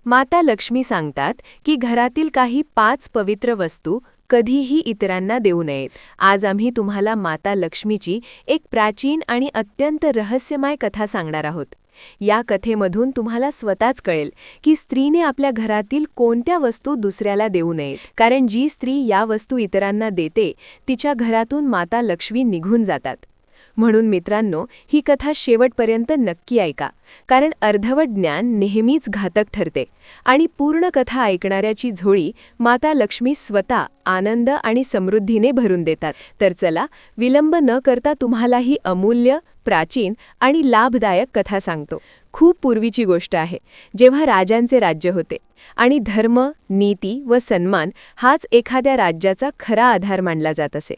माता लक्ष्मी सांगतात की घरातील काही 5 पवित्र वस्तू कधीही इतरांना देऊ नयेत. आज आम्ही तुम्हाला माता लक्ष्मीची एक प्राचीन आणि अत्यंत रहस्यमय कथा सांगणार आहोत. या कथेमधून तुम्हाला स्वतःच कळेल की स्त्रीने आपल्या घरातील कोणत्या वस्तू दुसऱ्याला देऊ नयेत, कारण जी स्त्री या वस्तू इतरांना देते तिच्या घरातून माता लक्ष्मी निघून जातात. म्हणून मित्रांनो, ही कथा शेवटपर्यंत नक्की ऐका, कारण अर्धवट ज्ञान नेहमीच घातक ठरते आणि पूर्ण कथा ऐकणाऱ्याची झोळी माता लक्ष्मी स्वतः आनंद आणि समृद्धीने भरून देतात. तर चला, विलंब न करता तुम्हाला ही अमूल्य, प्राचीन आणि लाभदायक कथा सांगतो. खूप पूर्वीची गोष्ट आहे, जेव्हा राजांचे राज्य होते आणि धर्म, नीती व सन्मान हाच एखाद्या राज्याचा खरा आधार मानला जात असे.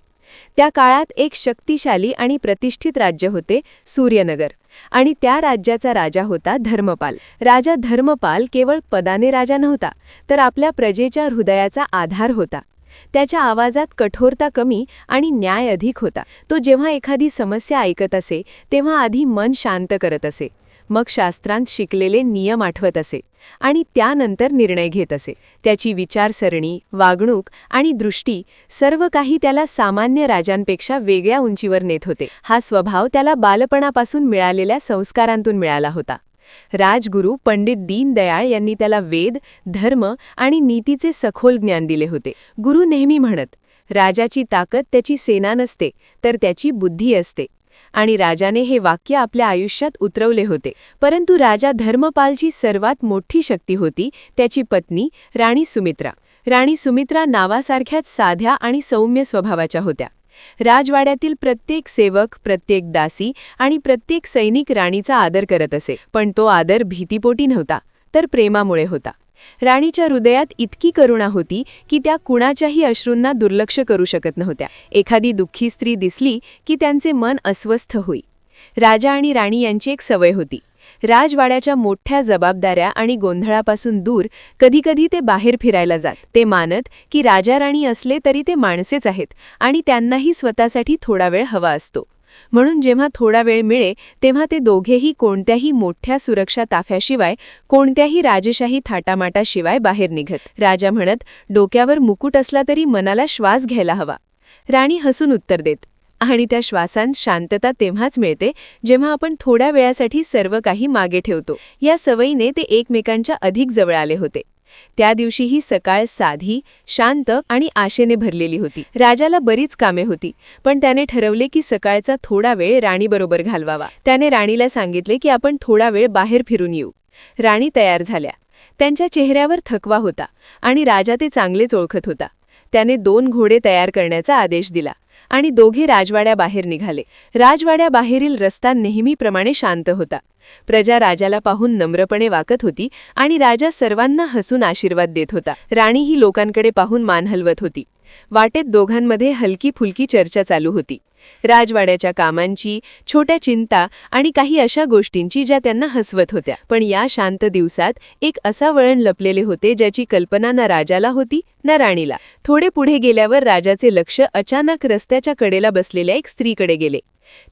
त्या काळात एक शक्तिशाली आणि प्रतिष्ठित राज्य होते, सूर्यनगर, आणि त्या राज्याचा राजा होता धर्मपाल. राजा धर्मपाल केवळ पदाने राजा नव्हता, तर आपल्या प्रजेच्या हृदयाचा आधार होता. त्याच्या आवाजात कठोरता कमी आणि न्याय अधिक होता. तो जेव्हा एखादी समस्या ऐकत असे तेव्हा आधी मन शांत करत असे, मग शास्त्रांत शिकलेले नियम आठवत असे आणि त्यानंतर निर्णय घेत असे. त्याची विचारसरणी, वागणूक आणि दृष्टी सर्व काही त्याला सामान्य राजांपेक्षा वेगळ्या उंचीवर नेत होते. हा स्वभाव त्याला बालपणापासून मिळालेल्या संस्कारांतून मिळाला होता. राजगुरू पंडित दीनदयाळ यांनी त्याला वेद, धर्म आणि नीतीचे सखोल ज्ञान दिले होते. गुरु नेहमी म्हणत, राजाची ताकद त्याची सेना नसते, तर त्याची बुद्धी असते. आणि राजाने हे वाक्य आपल्या आयुष्यात उतरवले होते. परंतु राजा धर्मपालची सर्वात मोठी शक्ती होती त्याची पत्नी राणी सुमित्रा. राणी सुमित्रा नावासारख्याच साध्या आणि सौम्य स्वभावाच्या होत्या. राजवाड्यातील प्रत्येक सेवक, प्रत्येक दासी आणि प्रत्येक सैनिक राणीचा आदर करत असे. पण तो आदर भीतीपोटी नव्हता, तर प्रेमामुळे होता. राणीच्या हृदयात इतकी करुणा होती की त्या कुणाच्याही अश्रूंना दुर्लक्ष करू शकत नव्हत्या. एखादी दुःखी स्त्री दिसली की त्यांचे मन अस्वस्थ होई. राजा आणि राणी यांची एक सवय होती. राजवाड्याच्या मोठ्या जबाबदाऱ्या आणि गोंधळापासून दूर कधीकधी ते बाहेर फिरायला जात. ते मानत की राजा राणी असले तरी ते माणसेच आहेत आणि त्यांनाही स्वतःसाठी थोडा वेळ हवा असतो. म्हणून जेव्हा थोडा वेळ मिळे तेव्हा ते दोघेही कोणत्याही मोठ्या सुरक्षा ताफ्याशिवाय, कोणत्याही राजशाही थाटामाटाशिवाय बाहेर निघत. राजा म्हणत, डोक्यावर मुकुट असला तरी मनाला श्वास घ्यायला हवा. राणी हसून उत्तर देत, आणि त्या श्वासांत शांतता तेव्हाच मिळते जेव्हा आपण थोड्या वेळासाठी सर्व काही मागे ठेवतो. या सवयीने ते एकमेकांच्या अधिक जवळ आले होते. त्या दिवशी ही सकाळ साधी, शांत आणि आशेने भरलेली होती. राजाला बरीच कामे होती, पण त्याने ठरवले की सकाळचा थोडा वेळ राणीबरोबर घालवावा. त्याने राणीला सांगितले की आपण थोडा वेळ बाहेर फिरून येऊ. राणी तयार झाल्या. त्यांच्या चेहऱ्यावर थकवा होता आणि राजा ते चांगलेच ओळखत होता. त्याने 2 घोडे तयार करण्याचा आदेश दिला आणि दोघे राजवाड्याबाहेर निघाले. राजवाड्याबाहेरील रस्ता नेहमीप्रमाणे शांत होता. प्रजा राजाला पाहून नम्रपणे वाकत होती आणि राजा सर्वांना हसून आशीर्वाद देत होता. राणी ही लोकांकडे पाहून मान हलवत होती. वाटेत दोघांमध्ये हलकी फुलकी चर्चा चालू होती, राजवाड्याच्या कामांची, छोट्या चिंता आणि काही अशा गोष्टींची ज्या त्यांना हसवत होत्या. पण या शांत दिवसात एक असा वळण लपलेले होते ज्याची कल्पना ना राजाला होती ना राणीला. थोडे पुढे गेल्यावर राजाचे लक्ष अचानक रस्त्याच्या कडेला बसलेल्या एक स्त्रीकडे गेले.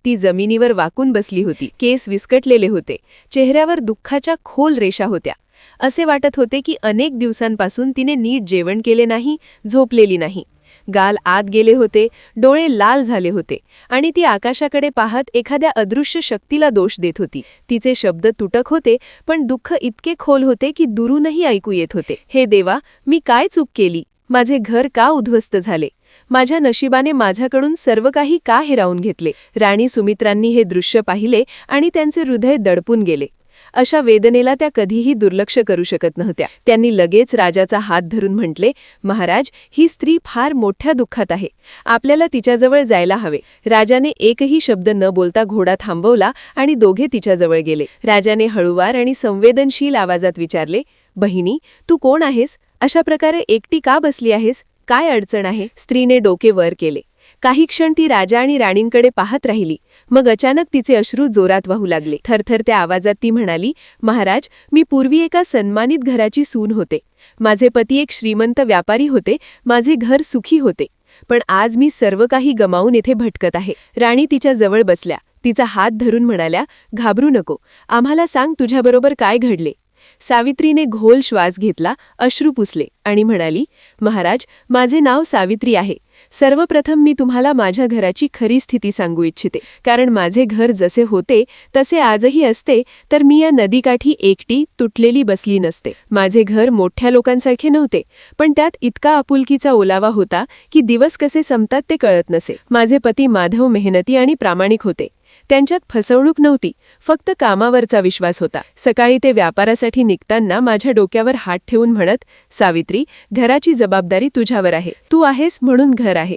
ती जमिनीवर वाकून बसली होती. केस विस्कटलेले होते. चेहऱ्यावर दुःखाच्या खोल रेषा होत्या. असे वाटत होते की अनेक दिवसांपासून तिने नीट जेवण केले नाही, झोपलेली नाही. गाल आत गेले होते, डोळे लाल झाले होते आणि ती आकाशाकडे पाहत एखाद्या अदृश्य शक्तीला दोष देत होती. तिचे शब्द तुटक होते, पण दुःख इतके खोल होते की दुरूनही ऐकू येत होते. हे देवा, मी काय चूक केली? माझे घर का उद्ध्वस्त झाले? माझ्या नशिबाने माझ्याकडून सर्व काही का हिरावून घेतले? राणी सुमित्रांनी हे दृश्य पाहिले आणि त्यांचे हृदय दडपून गेले. अशा वेदनेला त्या कधीही दुर्लक्ष करू शकत नव्हत्या. त्यांनी लगेच राजाचा हात धरून म्हटले, महाराज, ही स्त्री फार मोठ्या दुःखात आहे. आपल्याला तिच्याजवळ जायला हवे. राजाने एकही शब्द न बोलता घोडा थांबवला आणि दोघे तिच्याजवळ गेले. राजाने हळुवार आणि संवेदनशील आवाजात विचारले, बहिणी, तू कोण आहेस? अशा प्रकारे एकटी का बसली आहेस? काय अडचण आहे? स्त्रीने डोके वर केले. काही क्षण ती राजा आणि राणींकडे पाहत राहिली. मग अचानक तिचे अश्रू जोरात वाहू लागले. थरथरत्या आवाजात ती म्हणाली, महाराज, मी पूर्वी एका सन्मानित घराची सून होते. माझे पती एक श्रीमंत व्यापारी होते. माझे घर सुखी होते. पण आज मी सर्व काही गमावून येथे भटकत आहे. राणी तिच्या जवळ बसल्या. तिचा हात धरून म्हणाल्या, घाबरू नको. आम्हाला सांग, तुझ्याबरोबर काय घडले? सावित्रीने घोल श्वास घेतला, अश्रू पुसले आणि म्हणाली, महाराज, माझे नाव सावित्री आहे. सर्वप्रथम मी तुम्हाला माझ्या घराची खरी स्थिती सांगू इच्छिते, कारण माझे घर जसे होते तसे आजही असते तर मी या नदीकाठी एकटी तुटलेली बसली नसते. माझे घर मोठ्या लोकांसारखे नव्हते, पण त्यात इतका आपुलकीचा ओलावा होता की दिवस कसे संपतात ते कळत नसे. माझे पती माधव मेहनती आणि प्रामाणिक होते. त्यांच्यात फसवणूक नव्हती, फक्त कामावरचा विश्वास होता. सकाळी ते व्यापारासाठी निघताना माझ्या डोक्यावर हात ठेवून म्हणत, सावित्री, घराची जबाबदारी तुझ्यावर आहे. तू आहेस म्हणून घर आहे.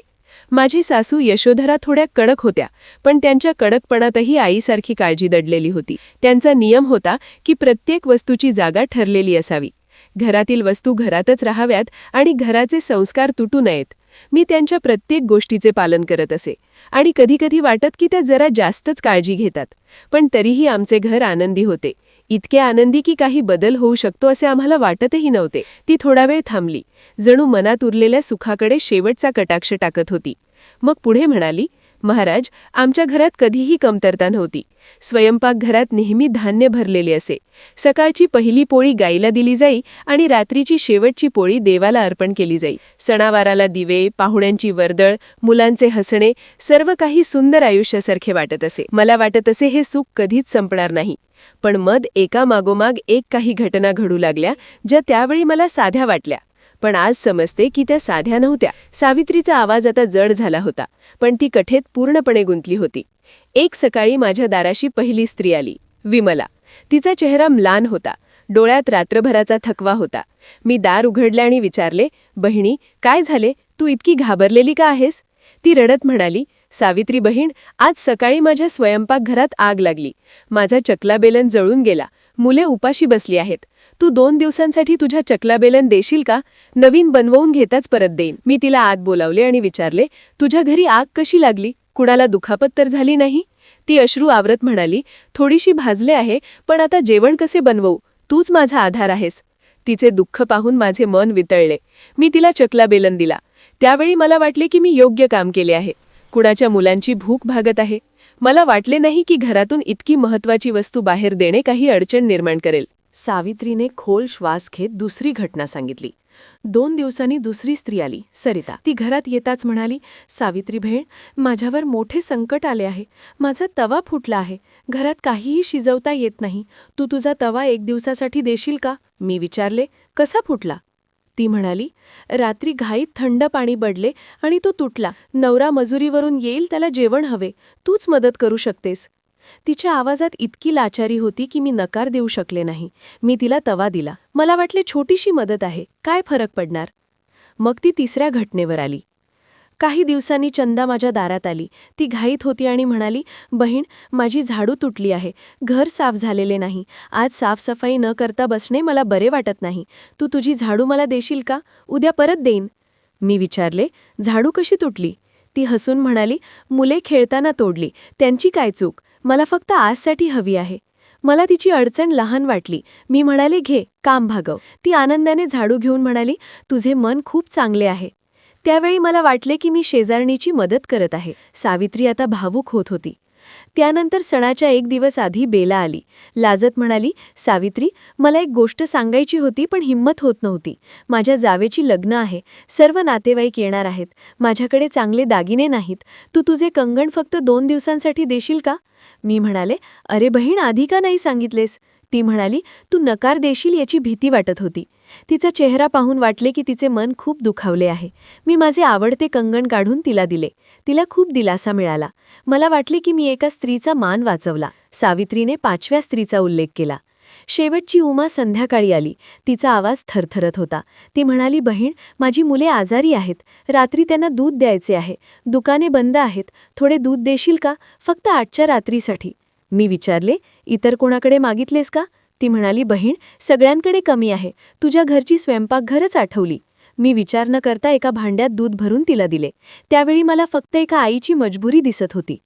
माझी सासू यशोधरा थोड्या कडक होत्या, पण त्यांच्या कडकपणातही आईसारखी काळजी दडलेली होती. त्यांचा नियम होता की प्रत्येक वस्तूची जागा ठरलेली असावी. घरातील वस्तू घरातच राहाव्यात आणि घराचे संस्कार तुटू नयेत. मी त्यांच्या प्रत्येक गोष्टीचे पालन करत असे आणि कधीकधी वाटत की त्या जरा जास्तच काळजी घेतात, पण तरीही आमचे घर आनंदी होते. इतके आनंदी की काही बदल होऊ शकतो असे आम्हाला वाटतही नव्हते. ती थोडा वेळ थांबली, जणू मनात उरलेल्या सुखाकडे शेवटचा कटाक्ष टाकत होती. मग पुढे म्हणाली, महाराज, आमच्या घरात कधीही कमतरता नव्हती. स्वयंपाकघरात नेहमी धान्य भरलेले असे. सकाळची पहिली पोळी गाईला दिली जाई आणि रात्रीची शेवटची पोळी देवाला अर्पण केली जाई. सणावाराला दिवे, पाहुण्यांची वर्दळ, मुलांचे हसणे, सर्व काही सुंदर आयुष्यासारखे वाटत असे. मला वाटत असे हे सुख कधीच संपणार नाही. पण मध एकामागोमाग एक काही घटना घडू लागल्या, ज्या त्यावेळी मला साध्या वाटल्या, पण आज समजते की त्या साध्या नव्हत्या. सावित्रीचा आवाज आता जड झाला होता, पण ती कठेत पूर्णपणे गुंतली होती. एक सकाळी माझ्या दाराशी पहिली स्त्री आली, विमला. तिचा चेहरा म्लान होता, डोळ्यात रात्रभराचा थकवा होता. मी दार उघडले आणि विचारले, बहिणी, काय झाले? तू इतकी घाबरलेली का आहेस? ती रडत म्हणाली, सावित्री बहीण, आज सकाळी माझ्या स्वयंपाकघरात आग लागली. माझा चकलाबेलन जळून गेला. मुले उपाशी बसली आहेत. तू 2 दिवसांसाठी तुझ्या चकलाबेलन देशील का? नवीन बनवून घेताच परत देईन. मी तिला आत बोलावले आणि विचारले, तुझ्या घरी आग कशी लागली? कुणाला दुखापत तर झाली नाही? ती अश्रू आवरत म्हणाली, थोडीशी भाजले आहे, पण आता जेवण कसे बनवू? तूच माझा आधार आहेस. तिचे दुःख पाहून माझे मन वितळले. मी तिला चकलाबेलन दिला. त्यावेळी मला वाटले की मी योग्य काम केले आहे. कुणाच्या मुलांची भूक भागत आहे. मला वाटले नाही की घरातून इतकी महत्वाची वस्तू बाहेर देणे काही अडचण निर्माण करेल. सावित्रीने खोल श्वास घेत दुसरी घटना सांगितली. 2 दिवसांनी दुसरी स्त्री आली, सरिता. ती घरात येताच म्हणाली, सावित्री बहीण, माझ्यावर मोठे संकट आले आहे. माझा तवा फुटला आहे. घरात काहीही शिजवता येत नाही. तू तुझा तवा 1 दिवसासाठी देशील का? मी विचारले, कसा फुटला? ती म्हणाली, रात्री घाईत थंड पाणी पडले आणि तो तुटला. नवरा मजुरीवरून येईल, त्याला जेवण हवे. तूच मदत करू शकतेस. तिच्या आवाजात इतकी लाचारी होती की मी नकार देऊ शकले नाही. मी तिला तवा दिला. मला वाटले छोटीशी मदत आहे, काय फरक पडणार? मग ती तिसऱ्या घटनेवर आली. काही दिवसांनी चंदा माझ्या दारात आली. ती घाईत होती आणि म्हणाली, बहीण, माझी झाडू तुटली आहे. घर साफ झालेले नाही. आज साफसफाई न करता बसणे मला बरे वाटत नाही. तू तुझी झाडू मला देशील का? उद्या परत देईन. मी विचारले, झाडू कशी तुटली? ती हसून म्हणाली, मुले खेळताना तोडली. त्यांची काय चूक? मला फक्त आजसाठी हवी आहे. मला तिची अडचण लहान वाटली. मी म्हणाले, घे, काम भागव. ती आनंदाने झाडू घेऊन म्हणाली, तुझे मन खूप चांगले आहे. त्यावेळी मला वाटले की मी शेजारणीची मदत करत आहे. सावित्री आता भावूक होत होती. त्यानंतर सणाच्या 1 दिवस आधी बेला आली. लाजत म्हणाली, सावित्री, मला एक गोष्ट सांगायची होती पण हिंमत होत नव्हती. माझ्या जावेची लग्न आहे. सर्व नातेवाईक येणार आहेत. माझ्याकडे चांगले दागिने नाहीत. तू तुझे कंगण फक्त 2 दिवसांसाठी देशील का? मी म्हणाले, अरे बहीण, आधी का नाही सांगितलेस? ती म्हणाली, तू नकार देशील याची भीती वाटत होती. तिचा चेहरा पाहून वाटले की तिचे मन खूप दुखावले आहे. मी माझे आवडते कंगण काढून तिला दिले. तिला खूप दिलासा मिळाला. मला वाटले की मी एका स्त्रीचा मान वाचवला. सावित्रीने 5व्या स्त्रीचा उल्लेख केला. शेवटची उमा संध्याकाळी आली. तिचा आवाज थरथरत होता. ती म्हणाली, बहीण, माझी मुले आजारी आहेत. रात्री त्यांना दूध द्यायचे आहे. दुकाने बंद आहेत. थोडे दूध देशील का? फक्त आजच्या रात्रीसाठी. मी विचारले, इतर कोणाकडे मागितलेस का? ती म्हणाली, बहीण, सगळ्यांकडे कमी आहे. तुझ्या घरची स्वयंपाकघरच आठवली. मी विचार न करता एका भांड्यात दूध भरून तिला दिले. त्यावेळी मला फक्त एका आईची मजबुरी दिसत होती.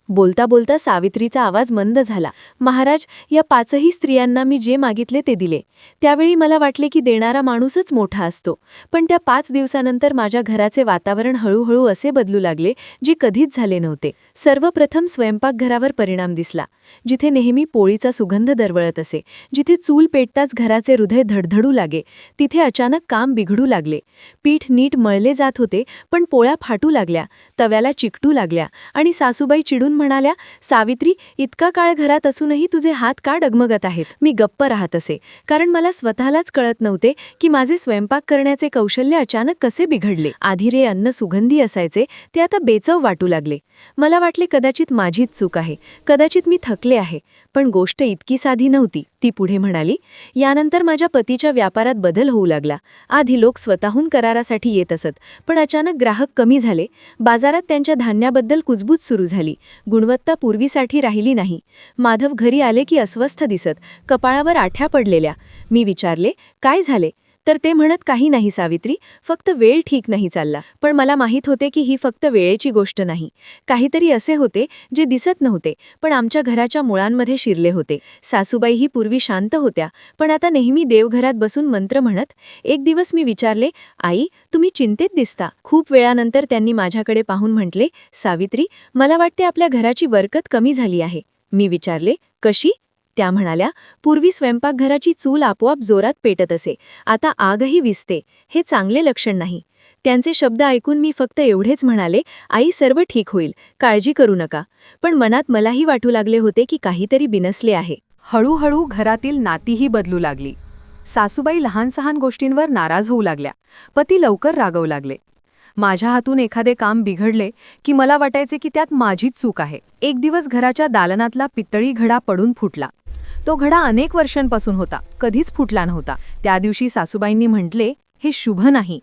बोलता बोलता सावित्रीचा आवाज मंद झाला. महाराज, या 5ही स्त्रियांना मी जे मागितले ते दिले. त्यावेळी मला वाटले की देणारा माणूसच मोठा असतो. पण त्या 5 दिवसानंतर माझ्या घराचे वातावरण हळूहळू असे बदलू लागले जे कधीच झाले नव्हते. सर्वप्रथम स्वयंपाकघरावर परिणाम दिसला. जिथे नेहमी पोळीचा सुगंध दरवळत असे, जिथे चूल पेटताच घराचे हृदय धडधडू लागे, तिथे अचानक काम बिघडू लागले. पीठ नीट मळले जात होते, पण पोळ्या फाटू लागल्या, तव्याला चिकटू लागल्या आणि सासूबाई चिडून म्हणाल्या, सावित्री, इतका काळ घरात असूनही तुझे हात का डगमगत आहेत? मी गप्प राहत असे, कारण मला स्वतःलाच कळत नव्हते की माझे स्वयंपाक करण्याचे कौशल्य अचानक कसे बिघडले. आधी रे अन्न सुगंधी असायचे, ते आता बेचव वाटू लागले. मला वाटले कदाचित माझीच चूक आहे, कदाचित मी थकले आहे. पण गोष्ट इतकी साधी नव्हती. ती पुढे म्हणाली, यानंतर माझ्या पतीच्या व्यापारात बदल होऊ लागला. आधी लोक स्वतःहून करारासाठी येत असत, पण अचानक ग्राहक कमी झाले. बाजारात त्यांच्या धान्याबद्दल कुजबूज सुरू झाली. गुणवत्ता पूर्वीसाठी राहिली नाही. माधव घरी आले की अस्वस्थ दिसत, कपाळावर आठ्या पडलेल्या. मी विचारले, काय झाले? तर ते म्हणत, काही नाही सावित्री, फक्त वेळ ठीक नाही चालला. पण मला माहीत होते की ही फक्त वेळेची गोष्ट नाही. काहीतरी असे होते जे दिसत नव्हते, पण आमच्या घराच्या मुळांमध्ये शिरले होते. सासूबाई ही पूर्वी शांत होत्या, पण आता नेहमी देवघरात बसून मंत्र म्हणत. एक दिवस मी विचारले, आई, तुम्ही चिंतेत दिसता. खूप वेळानंतर त्यांनी माझ्याकडे पाहून म्हटले, सावित्री, मला वाटते आपल्या घराची बरकत कमी झाली आहे. मी विचारले, कशी? त्या म्हणाल्या, पूर्वी स्वयंपाकघराची चूल आपोआप जोरात पेटत असे, आता आगही विझते. हे चांगले लक्षण नाही. त्यांचे शब्द ऐकून मी फक्त एवढेच म्हणाले, आई, सर्व ठीक होईल, काळजी करू नका. पण मनात मलाही वाटू लागले होते की काहीतरी बिनसले आहे. हळूहळू घरातील नातीही बदलू लागली. सासूबाई लहान सहान गोष्टींवर नाराज होऊ लागल्या. पती लवकर रागवू लागले. माझ्या हातून एखादे काम बिघडले की मला वाटायचे की त्यात माझीच चूक आहे. एक दिवस घराच्या दालनातला पितळी घडा पडून फुटला. तो घडा अनेक वर्षांपासून होता, कधीच फुटला नव्हता. त्या दिवशी सासूबाईंनी म्हटले, हे शुभ नाही.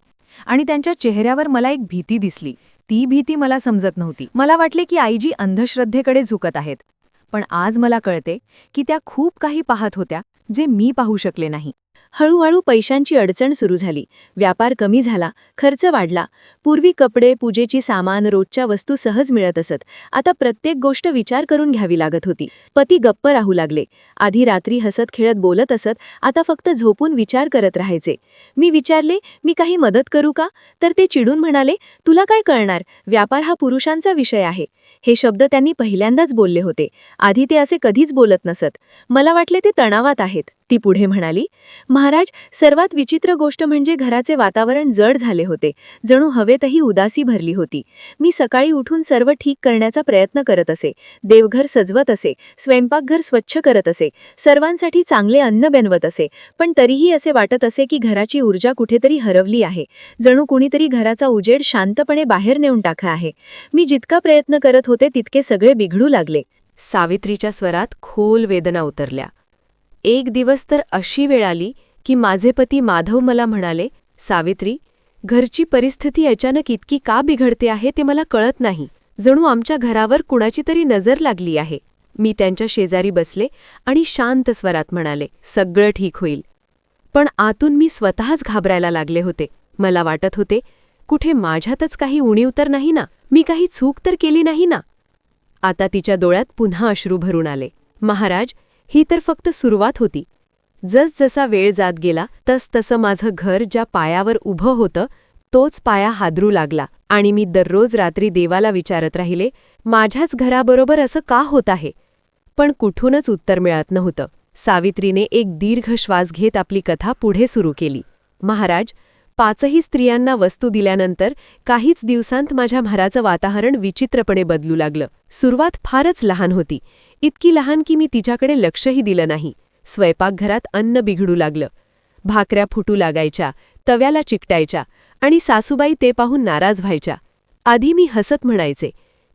आणि त्यांच्या चेहऱ्यावर मला एक भीती दिसली. ती भीती मला समजत नव्हती. मला वाटले की आईजी अंधश्रद्धेकडे झुकत आहेत. पण आज मला कळते की त्या खूप काही पाहत होत्या जे मी पाहू शकले नाही. हळूहळू पैशांची अडचण सुरू झाली. व्यापार कमी झाला, खर्च वाढला. पूर्वी कपडे, पूजेची सामान, रोजच्या वस्तू सहज मिळत असत. आता प्रत्येक गोष्ट विचार करून घ्यावी लागत होती. पती गप्प राहू लागले. आधी रात्री हसत खेळत बोलत असत, आता फक्त झोपून विचार करत राहायचे. मी विचारले, मी काही मदत करू का? तर ते चिडून म्हणाले, तुला काय कळणार? व्यापार हा पुरुषांचा विषय आहे. हे शब्द त्यांनी पहिल्यांदाच बोलले होते. आधी ते असे कधीच बोलत नसत. मला वाटले ते तणावात आहेत. ती पुढे म्हणाली, महाराज, सर्वात विचित्र गोष्ट म्हणजे घराचे वातावरण जड झाले होते. जणू हवेतही उदासी भरली होती. मी सकाळी उठून सर्व ठीक करण्याचा प्रयत्न करत असे. देवघर सजवत असे, स्वयंपाकघर स्वच्छ करत असे, सर्वांसाठी चांगले अन्न बनवत असे. पण तरीही असे वाटत असे की घराची ऊर्जा कुठेतरी हरवली आहे. जणू कुणीतरी घराचा उजेड शांतपणे बाहेर नेऊन टाकला आहे. मी जितका प्रयत्न करत होते तितके सगळे बिघडू लागले. सावित्रीच्या स्वरात खोल वेदना उतरल्या. एक दिवस तर अशी वेळ आली की माझे पती माधव मला म्हणाले, सावित्री, घरची परिस्थिती अचानक इतकी का बिघडते आहे ते मला कळत नाही. जणू आमच्या घरावर कुणाची तरी नजर लागली आहे. मी त्यांच्या शेजारी बसले आणि शांत स्वरात म्हणाले, सगळं ठीक होईल. पण आतून मी स्वतःच घाबरायला लागले होते. मला वाटत होते, कुठे माझ्यातच काही उणीव तर नाही ना? मी काही चूक तर केली नाही ना? आता तिच्या डोळ्यात पुन्हा अश्रू भरून आले. महाराज, ही तर फक्त सुरुवात होती. जसजसा वेळ जात गेला तसतसं माझं घर ज्या पायावर उभं होतं तोच पाया हादरू लागला. आणि मी दररोज रात्री देवाला विचारत राहिले, माझ्याच घराबरोबर असं का होत आहे? पण कुठूनच उत्तर मिळत नव्हतं. सावित्रीने एक दीर्घ श्वास घेत आपली कथा पुढे सुरू केली. महाराज, 5ही स्त्रियांना वस्तू दिल्यानंतर काहीच दिवसांत माझ्या घराचं वातावरण विचित्रपणे बदलू लागलं. सुरुवात फारच लहान होती. इतकी लहान की मी तिच्याकडे लक्षही दिलं नाही. स्वयंपाकघरात अन्न बिघडू लागलं. भाकऱ्या फुटू लागायच्या, तव्याला चिकटायच्या आणि सासूबाई ते पाहून नाराज व्हायच्या. आधी मी हसत म्हणायचे,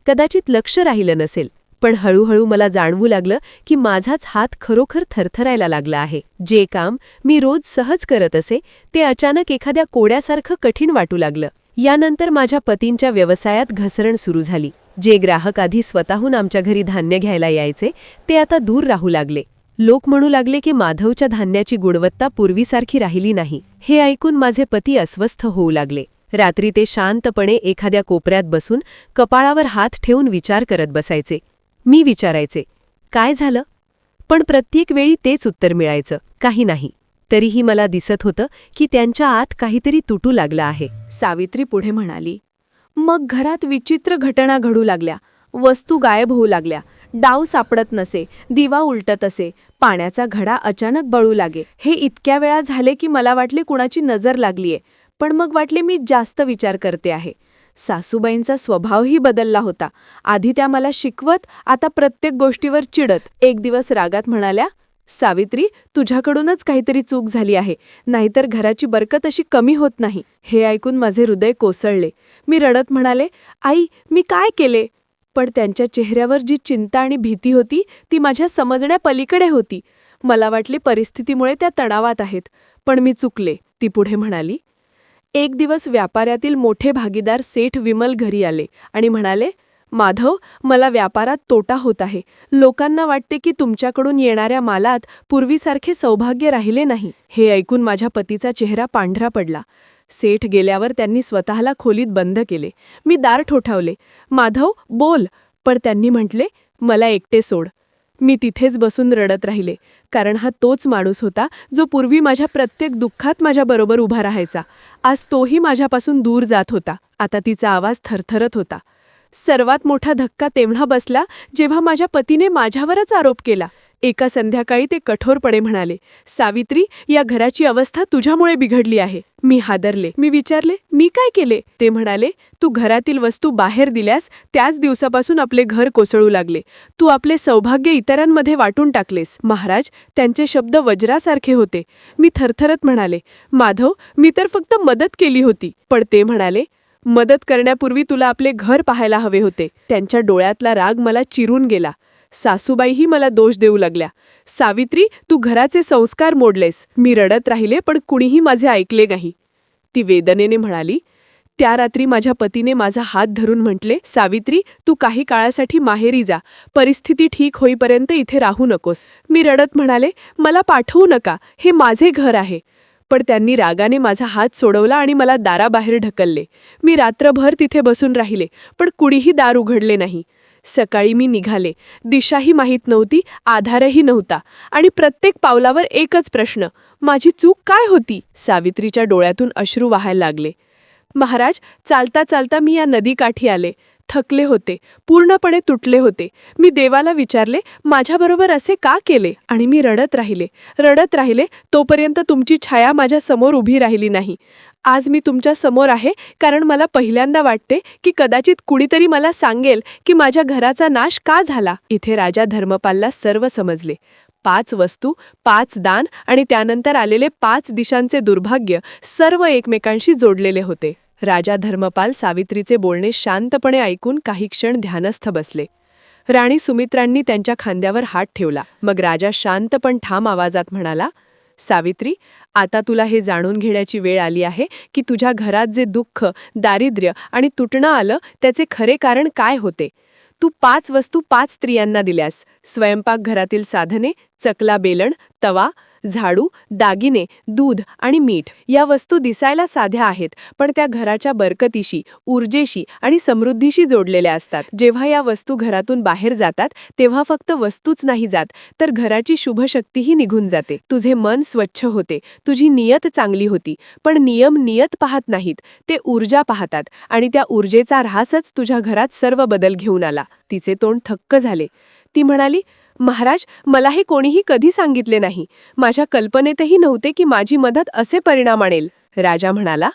कदाचित लक्ष राहिलं नसेल. पण हळूहळू मला जाणवू लागलं की माझाच हात खरोखर थरथरायला लागला आहे. जे काम मी रोज सहज करत असे ते अचानक एखाद्या कोड्यासारखं कठीण वाटू लागलं. यानंतर माझ्या पतींच्या व्यवसायात घसरण सुरू झाली. जे ग्राहक आधी स्वतःहून आमच्या घरी धान्य घ्यायला यायचे ते आता दूर राहू लागले. लोक म्हणू लागले की माधवच्या धान्याची गुणवत्ता पूर्वीसारखी राहिली नाही. हे ऐकून माझे पती अस्वस्थ होऊ लागले. रात्री ते शांतपणे एखाद्या कोपऱ्यात बसून कपाळावर हात ठेवून विचार करत बसायचे. मी विचारायचे, काय झालं? पण प्रत्येक वेळी तेच उत्तर मिळायचं, काही नाही. तरीही मला दिसत होतं की त्यांच्या आत काहीतरी तुटू लागलं आहे. सावित्री पुढे म्हणाली, मग घरात विचित्र घटना घडू लागल्या. वस्तू गायब होऊ लागल्या. डाव सापडत नसे, दिवा उलटत असे, पाण्याचा घडा अचानक बळू लागे. हे इतक्या वेळा झाले की मला वाटले कुणाची नजर लागलीये. पण मग वाटले मी जास्त विचार करते आहे. सासूबाईंचा स्वभावही बदलला होता. आधी त्या मला शिकवत, आता प्रत्येक गोष्टीवर चिडत. एक दिवस रागात म्हणाल्या, सावित्री, तुझ्याकडूनच काहीतरी चूक झाली आहे, नाहीतर घराची बरकत अशी कमी होत नाही. हे ऐकून माझे हृदय कोसळले. मी रडत म्हणाले, आई, मी काय केले? पण त्यांच्या चेहऱ्यावर जी चिंता आणि भीती होती ती माझ्या समजण्यापलीकडे होती. मला वाटले परिस्थितीमुळे त्या तणावात आहेत. पण मी चुकले. ती पुढे म्हणाली, एक दिवस व्यापाऱ्यातील मोठे भागीदार सेठ विमल घरी आले आणि म्हणाले, माधव, मला व्यापारात तोटा होत आहे. लोकांना वाटते की तुमच्याकडून येणाऱ्या मालात पूर्वीसारखे सौभाग्य राहिले नाही. हे ऐकून माझ्या पतीचा चेहरा पांढरा पडला. सेठ गेल्यावर त्यांनी स्वतःला खोलीत बंद केले. मी दार ठोठावले. माधव, बोल. पण त्यांनी म्हटले, मला एकटे सोड. मी तिथेच बसून रडत राहिले, कारण हा तोच माणूस होता जो पूर्वी माझ्या प्रत्येक दुःखात माझ्याबरोबर उभा राहायचा. आज तोही माझ्यापासून दूर जात होता. आता तिचा आवाज थरथरत होता. सर्वात मोठा धक्का तेव्हा बसला जेव्हा माझ्या पतीने माझ्यावरच आरोप केला. एका संध्याकाळी ते कठोरपणे म्हणाले, सावित्री, या घराची अवस्था तुझ्यामुळे बिघडली आहे. मी हादरले. मी विचारले, मी काय केले? ते म्हणाले, तू घरातील वस्तू बाहेर दिल्यास त्याच दिवसापासून आपले घर कोसळू लागले. तू आपले सौभाग्य इतरांमध्ये वाटून टाकलेस. महाराज, त्यांचे शब्द वज्रासारखे होते. मी थरथरत म्हणाले, माधव, मी तर फक्त मदत केली होती. पण ते म्हणाले, मदत करण्यापूर्वी तुला आपले घर पाहायला हवे होते. त्यांच्या डोळ्यातला राग मला चिरून गेला. सासूबाईही मला दोष देऊ लागल्या. सावित्री, तू घराचे संस्कार मोडलेस. मी रडत राहिले, पण कुणीही माझे ऐकले नाही. ती वेदनेने म्हणाली, त्या रात्री माझ्या पतीने माझा हात धरून म्हटले, सावित्री, तू काही काळासाठी माहेरी जा. परिस्थिती ठीक होईपर्यंत इथे राहू नकोस. मी रडत म्हणाले, मला पाठवू नका. हे माझे घर आहे. पण त्यांनी रागाने माझा हात सोडवला आणि मला दाराबाहेर ढकलले. मी रात्रभर तिथे बसून राहिले, पण कुणीही दार उघडले नाही. सकाळी मी निघाले. दिशाही माहीत नव्हती, आधारही नव्हता. आणि प्रत्येक पावलावर एकच प्रश्न, माझी चूक काय होती? सावित्रीच्या डोळ्यातून अश्रू वाहायला लागले. महाराज, चालता चालता मी या नदीकाठी आले. थकले होते, पूर्णपणे तुटले होते. मी देवाला विचारले, माझ्याबरोबर असे का केले? आणि मी रडत राहिले तोपर्यंत तुमची छाया माझ्या समोर उभी राहिली नाही. आज मी तुमच्या समोर आहे कारण मला पहिल्यांदा वाटते की कदाचित कुणीतरी मला सांगेल की माझ्या घराचा नाश का झाला. इथे राजा धर्मपालला सर्व समजले. 5 वस्तू, 5 दान आणि त्यानंतर आलेले 5 दिशांचे दुर्भाग्य सर्व एकमेकांशी जोडलेले होते. राजा धर्मपाल सावित्रीचे बोलणे शांतपणे ऐकून काही क्षण ध्यानस्थ बसले. राणी सुमित्रांनी त्यांच्या खांद्यावर हात ठेवला. मग राजा शांत पण ठाम आवाजात म्हणाला, सावित्री, आता तुला हे जाणून घेण्याची वेळ आली आहे की तुझ्या घरात जे दुःख, दारिद्र्य आणि तुटणं आलं त्याचे खरे कारण काय होते. तू 5 वस्तू 5 स्त्रियांना दिल्यास. स्वयंपाकघरातील साधने, चकला, बेलन, तवा, झाडू, दागिने, दूध आणि मीठ. या वस्तू दिसायला साध्या आहेत, पण त्या घराच्या बरकतीशी, ऊर्जेशी आणि समृद्धीशी जोडलेल्या असतात. जेव्हा या वस्तू घरातून बाहेर जातात तेव्हा फक्त वस्तूच नाही जात, तर घराची शुभशक्तीही निघून जाते. तुझे मन स्वच्छ होते, तुझी नियत चांगली होती. पण नियम नियत पाहत नाहीत, ते ऊर्जा पाहतात. आणि त्या ऊर्जेचा ऱ्हासच तुझ्या घरात सर्व बदल घेऊन आला. तिचे तोंड थक्क झाले. ती म्हणाली, महाराज, मला हे कोणीही कधी सांगितले नाही. माझ्या कल्पनेतही नव्हते की माझी मदत असे परिणाम आणेल. राजा म्हणाला,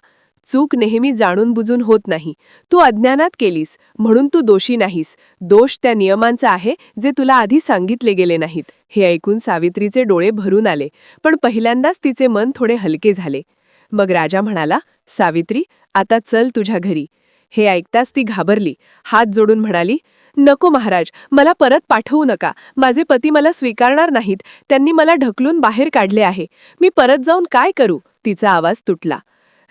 चूक नेहमी जाणून बुजून होत नाही. तू अज्ञानात केलीस म्हणून तू दोषी नाहीस. दोष त्या नियमांचा आहे जे तुला आधी सांगितले गेले नाहीत. हे ऐकून सावित्रीचे डोळे भरून आले, पण पहिल्यांदाच तिचे मन थोडे हलके झाले. मग राजा म्हणाला, सावित्री, आता चल तुझ्या घरी. हे ऐकताच ती घाबरली. हात जोडून म्हणाली, नको महाराज, मला परत पाठवू नका. माझे पती मला स्वीकारणार नाहीत. त्यांनी मला ढकलून बाहेर काढले आहे. मी परत जाऊन काय करू? तिचा आवाज तुटला.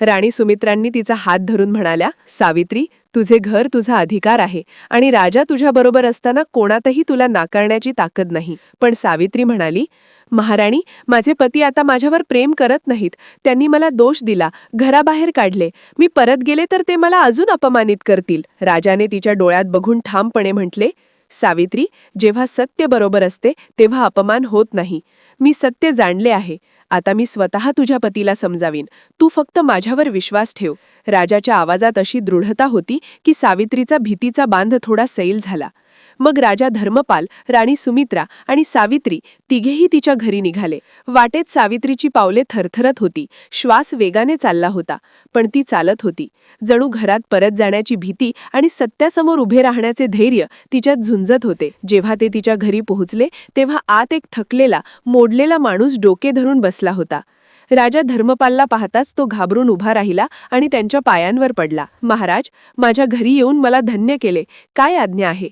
राणी सुमित्रांनी तिचा हात धरून म्हणाल्या, सावित्री, तुझे घर तुझा अधिकार आहे आणि राजा तुझ्याबरोबर असताना कोणातही तुला नाकारण्याची ताकद नाही. पण सावित्री म्हणाली, महाराणी, माझे पती आता माझ्यावर प्रेम करत नाहीत. त्यांनी मला दोष दिला, घराबाहेर काढले. मी परत गेले तर ते मला अजून अपमानित करतील. राजाने तिच्या डोळ्यात बघून ठामपणे म्हटले, सावित्री, जेव्हा सत्य बरोबर असते तेव्हा अपमान होत नाही. मी सत्य जाणले आहे. आता मी स्वतः तुझ्या पतीला समजावीन. तू फक्त माझ्यावर विश्वास ठेव. राजाच्या आवाजात अशी दृढता होती की सावित्रीचा भीतीचा बांध थोडा सैल झाला. मग राजा धर्मपाल, राणी सुमित्रा आणि सावित्री तिघेही तिच्या घरी निघाले. वाटेत सावित्रीची पावले थरथरत होती. श्वास वेगाने चालला होता, पण ती चालत होती. जणू घरात परत जाण्याची भीती आणि सत्यासमोर उभे राहण्याचे धैर्य तिच्यात झुंजत होते. जेव्हा ते तिच्या घरी पोहोचले तेव्हा आत एक थकलेला, मोडलेला माणूस डोके धरून बसला होता. राजा धर्मपालला पाहताच तो घाबरून उभा राहिला आणि त्यांच्या पायांवर पडला. महाराज, माझ्या घरी येऊन मला धन्य केले. काय आज्ञा आहे?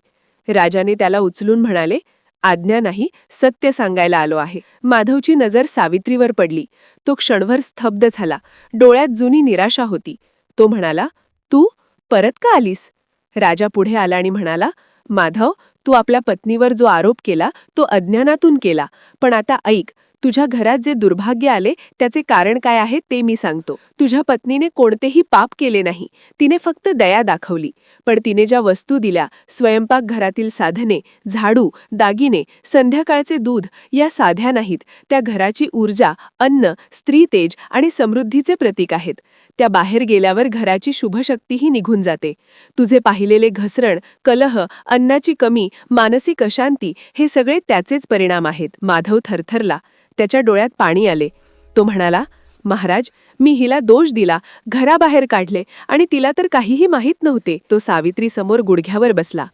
राजाने त्याला उचलून म्हणाले, आज्ञा नाही, सत्य सांगायला आलो आहे. माधवची नजर सावित्रीवर पडली. तो क्षणभर स्तब्ध झाला. डोळ्यात जुनी निराशा होती. तो म्हणाला, तू परत का आलीस? राजा पुढे आला आणि म्हणाला, माधव, तू आपल्या पत्नीवर जो आरोप केला तो अज्ञानातून केला. पण आता ऐक, तुझ्या घरात जे दुर्भाग्य आले त्याचे कारण काय आहे ते मी सांगतो. तुझ्या पत्नीने कोणतेही पाप केले नाही. तिने फक्त दया दाखवली. पण तिने ज्या वस्तू दिल्या, स्वयंपाकघरातील साधने, झाडू, दागिने, संध्याकाळचे दूध, या साध्या नाहीत. त्या घराची ऊर्जा, अन्न, स्त्रीतेज आणि समृद्धीचे प्रतीक आहेत. त्या बाहेर गेल्यावर घराची शुभशक्तीही निघून जाते. तुझे पाहिलेले घसरण, कलह, अन्नाची कमी, मानसिक अशांती हे सगळे त्याचेच परिणाम आहेत. माधव थरथरला. त्याच्या डोळ्यात पाणी आले. तो म्हणाला, महाराज, मी हिला दोष दिला, घराबाहेर काढले आणि तिला तर काहीही माहीत नव्हते. तो सावित्रीसमोर गुडघ्यावर बसला.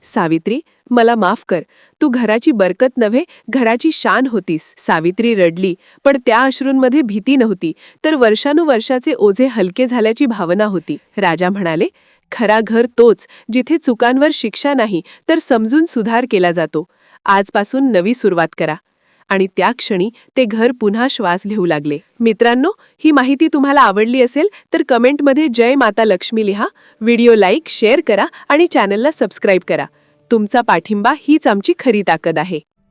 सावित्री, मला माफ कर. तू घराची बरकत नव्हे, घराची शान होतीस. सावित्री रडली, पण त्या अश्रूंमध्ये भीती नव्हती, तर वर्षानुवर्षाचे ओझे हलके झाल्याची भावना होती. राजा म्हणाले, खरा घर तोच जिथे चुकांवर शिक्षा नाही तर समजून सुधार केला जातो. आजपासून नवी सुरुवात करा. आणि त्या क्षणी ते घर पुन्हा श्वास घेऊ लागले. मित्रांनो, ही माहिती तुम्हाला आवडली असेल तर कमेंटमध्ये जय माता लक्ष्मी लिहा. व्हिडिओ लाईक, शेअर करा आणि चॅनलला सबस्क्राईब करा. तुमचा पाठिंबा हीच आमची खरी ताकद आहे.